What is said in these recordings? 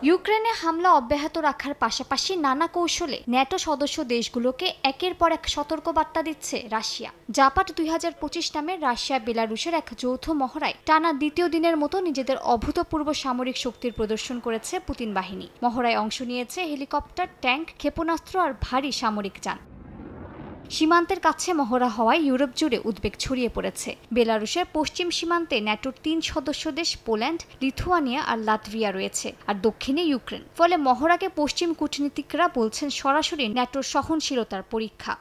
ইউক্রেনে হামলা অব্যাহত রাখার পাশাপাশি নানা কৌশলে ন্যাটো সদস্য দেশগুলোকে একের পর এক সতর্কবার্তা দিচ্ছে রাশিয়া। জাপাট 2025 নামে রাশিয়া বেলারুশের এক যৌথ মহড়ায় টানা দ্বিতীয় দিনের মতো নিজেদের অভূতপূর্ব সামরিক শক্তির প্রদর্শন করেছে পুতিন বাহিনী। মহড়ায় অংশ নিয়েছে হেলিকপ্টার, ট্যাঙ্ক, ক্ষেপণাস্ত্র আর ভারী সামরিক যান। সীমান্তের কাছে মহড়া হওয়ায় ইউরোপ জুড়ে উদ্বেগ ছড়িয়ে পড়েছে। বেলারুশের পশ্চিম সীমান্তে ন্যাটোর 3 সদস্য দেশ পোল্যান্ড, লিথুয়ানিয়া আর লাতভিয়া রয়েছে, আর দক্ষিণে ইউক্রেন। ফলে মহড়াকে পশ্চিম কূটনীতিকরা বলছেন সরাসরি ন্যাটোর সহনশীলতার পরীক্ষা।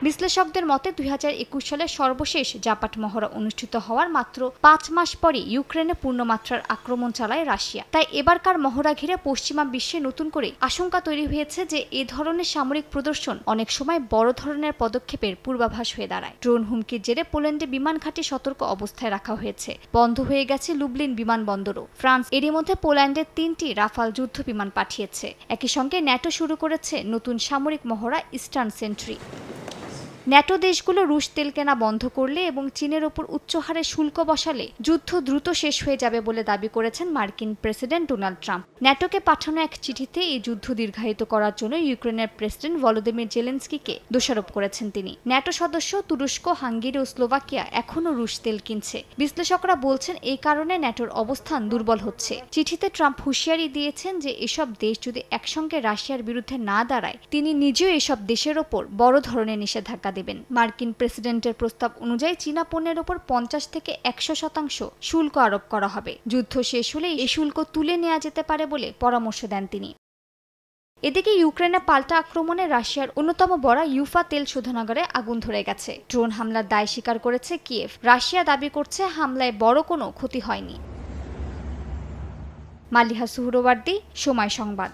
বিশ্লেষকদের মতে 2021 সালে সর্বশেষ জাপাট মহড়া অনুষ্ঠিত হওয়ার মাত্র 5 মাস পরে ইউক্রেনে পূর্ণমাত্রার আক্রমণ চালায় রাশিয়া। তাই এবারকার মহড়া ঘিরে পশ্চিমা বিশ্বে নতুন করে আশঙ্কা তৈরি হয়েছে যে এ ধরনের সামরিক প্রদর্শন অনেক সময় বড় ধরনের পদক্ষেপের পূর্বাভাস হয়ে দাঁড়ায়। ড্রোন হুমকির জেরে পোল্যান্ডে বিমান ঘাঁটি সতর্ক অবস্থায় রাখা হয়েছে। বন্ধ হয়ে গেছে লুবলিন বিমানবন্দরও। ফ্রান্স এরই মধ্যে পোল্যান্ডে 3টি রাফাল যুদ্ধ বিমান পাঠিয়েছে। একই সঙ্গে ন্যাটো শুরু করেছে নতুন সামরিক মহড়া ইস্টার্ন সেন্ট্রি। ন্যাটো দেশগুলো রুশ তেল কেনা বন্ধ করলে এবং চীনের ওপর উচ্চ হারে শুল্ক বসালে যুদ্ধ দ্রুত শেষ হয়ে যাবে বলে দাবি করেছেন মার্কিন প্রেসিডেন্ট ডোনাল্ড ট্রাম্প। ন্যাটোকে পাঠানো এক চিঠিতে এই যুদ্ধ দীর্ঘায়িত করার জন্য ইউক্রেনের প্রেসিডেন্ট ভলোদিমির জেলেনস্কিকে দোষারোপ করেছেন তিনি। ন্যাটো সদস্য তুরস্ক, হাঙ্গেরি ও স্লোভাকিয়া এখনও রুশ তেল কিনছে। বিশ্লেষকরা বলছেন এই কারণে ন্যাটোর অবস্থান দুর্বল হচ্ছে। চিঠিতে ট্রাম্প হুঁশিয়ারি দিয়েছেন যে এসব দেশ যদি একসঙ্গে রাশিয়ার বিরুদ্ধে না দাঁড়ায়, তিনি নিজেও এসব দেশের ওপর বড় ধরনের নিষেধাজ্ঞা দেবেন। মার্কিন প্রেসিডেন্টের প্রস্তাব অনুযায়ী চীনা পণ্যের ওপর 50 থেকে 100% শুল্ক আরোপ করা হবে। যুদ্ধ শেষ হলে এই শুল্ক তুলে নেওয়া যেতে পারে বলে পরামর্শ দেন তিনি। এদিকে ইউক্রেনে পাল্টা আক্রমণে রাশিয়ার অন্যতম বড় ইউফা তেল শোধনাগারে আগুন ধরে গেছে। ড্রোন হামলার দায় স্বীকার করেছে কিয়েভ। রাশিয়া দাবি করছে হামলায় বড় কোনো ক্ষতি হয়নি। মালিহা সুহরওয়ার্দী, সময় সংবাদ।